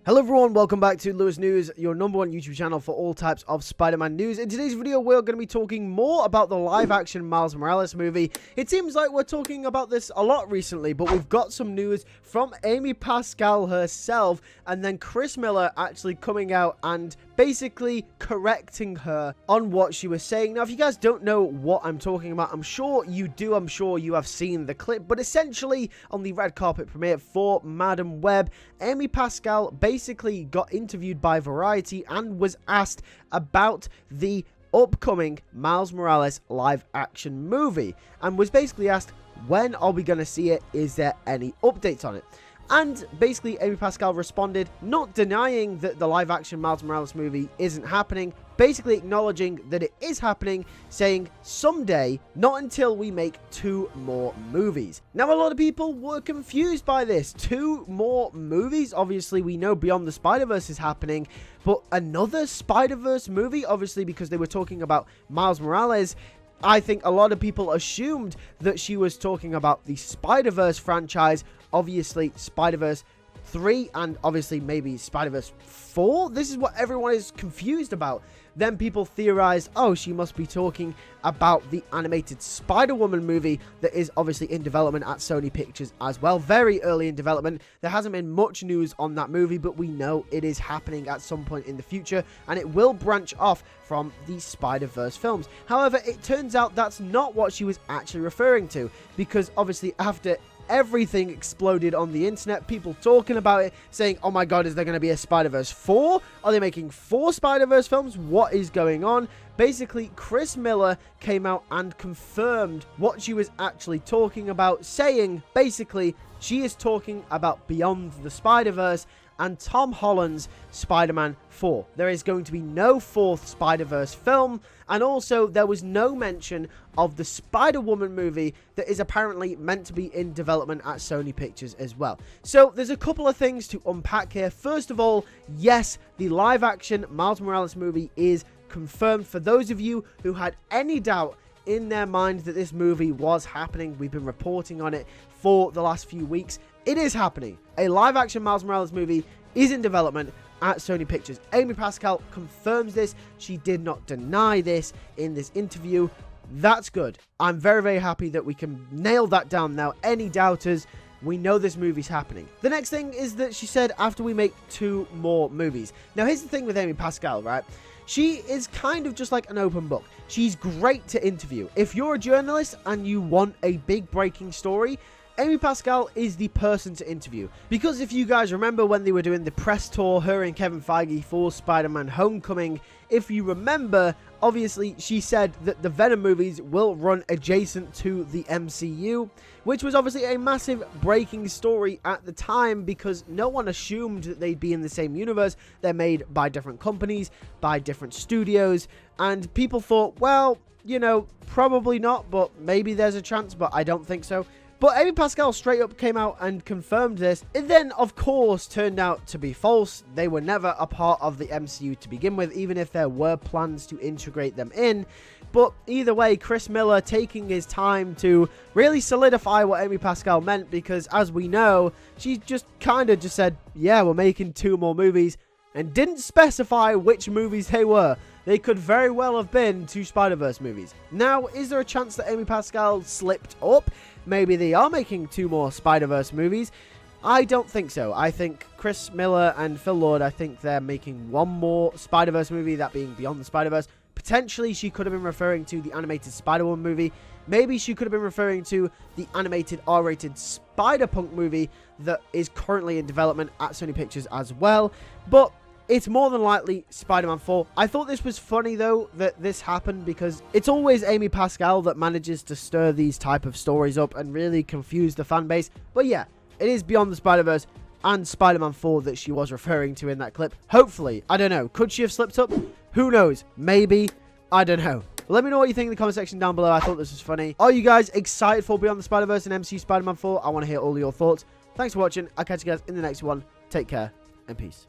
Hello everyone, welcome back to LewisNews, your #1 YouTube channel for all types of Spider-Man news. In today's video, we're going to be talking more about the live-action Miles Morales movie. It seems like we're talking about this a lot recently, but we've got some news from Amy Pascal herself, and then Chris Miller actually coming out and basically correcting her on what she was saying. Now, if you guys don't know what I'm talking about, I'm sure you do. I'm sure you have seen the clip, but essentially on the red carpet premiere for Madam Web, Amy Pascal basically got interviewed by Variety and was asked about the upcoming Miles Morales live action movie, and was basically asked, when are we going to see it? Is there any updates on it? And basically, Amy Pascal responded, not denying that the live-action Miles Morales movie isn't happening, basically acknowledging that it is happening, saying, someday, not until we make 2 more movies. Now, a lot of people were confused by this. 2 more movies? Obviously, we know Beyond the Spider-Verse is happening, but another Spider-Verse movie? Obviously, because they were talking about Miles Morales, I think a lot of people assumed that she was talking about the Spider-Verse franchise, obviously Spider-Verse 3 and obviously maybe Spider-Verse 4. This is what everyone is confused about. Then people theorized, oh, she must be talking about the animated Spider-Woman movie that is obviously in development at Sony Pictures as well. Very early in development. There hasn't been much news on that movie, but we know it is happening at some point in the future, and it will branch off from the Spider-Verse films. However, it turns out that's not what she was actually referring to, because obviously after everything exploded on the internet, people talking about it, saying, oh my god, is there going to be a Spider-Verse 4? Are they making 4 Spider-Verse films? What is going on? Basically, Chris Miller came out and confirmed what she was actually talking about, saying, basically, she is talking about Beyond the Spider-Verse and Tom Holland's Spider-Man 4. There is going to be no 4th Spider-Verse film, and also there was no mention of the Spider-Woman movie that is apparently meant to be in development at Sony Pictures as well. So there's a couple of things to unpack here. First of all, yes, the live-action Miles Morales movie is confirmed. For those of you who had any doubt in their mind that this movie was happening, we've been reporting on it for the last few weeks. It is happening. A live-action Miles Morales movie is in development at Sony Pictures. Amy Pascal confirms this. She did not deny this in this interview. That's good. I'm very, very happy that we can nail that down now. Any doubters, we know this movie's happening. The next thing is that she said after we make 2 more movies. Now, here's the thing with Amy Pascal, right? She is kind of just like an open book. She's great to interview. If you're a journalist and you want a big breaking story, Amy Pascal is the person to interview. Because if you guys remember when they were doing the press tour, her and Kevin Feige for Spider-Man Homecoming, if you remember, obviously she said that the Venom movies will run adjacent to the MCU, which was obviously a massive breaking story at the time because no one assumed that they'd be in the same universe. They're made by different companies, by different studios, and people thought, well, you know, probably not, but maybe there's a chance, but I don't think so. But Amy Pascal straight up came out and confirmed this. It then, of course, turned out to be false. They were never a part of the MCU to begin with, even if there were plans to integrate them in. But either way, Chris Miller taking his time to really solidify what Amy Pascal meant, because as we know, she just kind of just said, yeah, we're making 2 more movies, and didn't specify which movies they were. They could very well have been 2 Spider-Verse movies. Now, is there a chance that Amy Pascal slipped up? Maybe they are making 2 more Spider-Verse movies. I don't think so. I think Chris Miller and Phil Lord, I think they're making 1 more Spider-Verse movie, that being Beyond the Spider-Verse. Potentially, she could have been referring to the animated Spider-Woman movie. Maybe she could have been referring to the animated R-rated Spider-Punk movie that is currently in development at Sony Pictures as well. But it's more than likely Spider-Man 4. I thought this was funny, though, that this happened, because it's always Amy Pascal that manages to stir these type of stories up and really confuse the fan base. But yeah, it is Beyond the Spider-Verse and Spider-Man 4 that she was referring to in that clip. Hopefully. I don't know. Could she have slipped up? Who knows? Maybe. I don't know. Let me know what you think in the comment section down below. I thought this was funny. Are you guys excited for Beyond the Spider-Verse and MCU Spider-Man 4? I want to hear all of your thoughts. Thanks for watching. I'll catch you guys in the next one. Take care and peace.